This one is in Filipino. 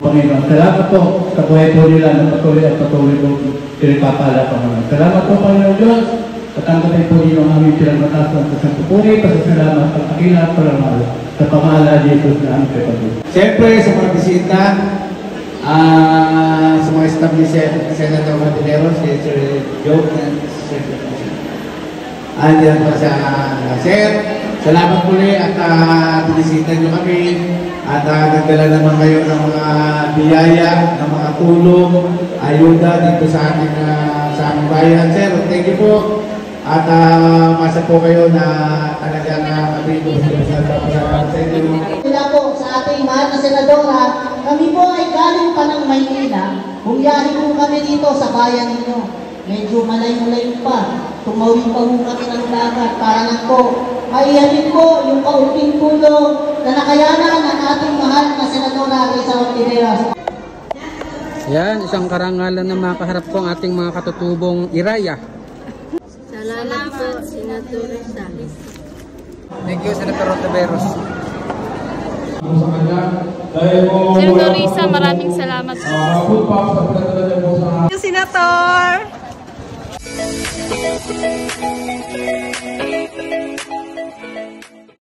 Panginoon. Salamat po sa buhay po nila na patuloy at patuloy po pinagpapala, Panginoon. Salamat po, Panginoon Diyos. Patanggapin po ninyo ang aming pinagmataas ng kasapupuri, pasasalamat, pagkakila at parangal sa pamahala ni Jesus na aming kapatid. Siyempre, sa mga bisita, sa mga staff ni Senator Mantineros, si Sir Joe, andyan pa sa Sir. Salamat muli at binisita nyo kami at nagdala naman kayo ng mga biyaya, ng mga tulong, ayuda dito sa aming bayan. Sir, thank you po. At masa po kayo na talagang kami ito sa inyo. Sila po sa ating mahal na senadora, kami po ay galing pa ng Maynila. Bumiyahe po kami dito sa bayan ninyo. Medyo malayo-layo pa. Tumawid pa po kami ng dagat para lang po maihalin po yung kaunting tulong na nakayanan ng ating mahal na senadora Risa Ortiveros. Yan, isang karangalan na makaharap ko ang ating mga katutubong Iraya. Salamat po, Senator Risa. Thank you, Senator Ortiveros. Senator Risa, maraming salamat po. Senator!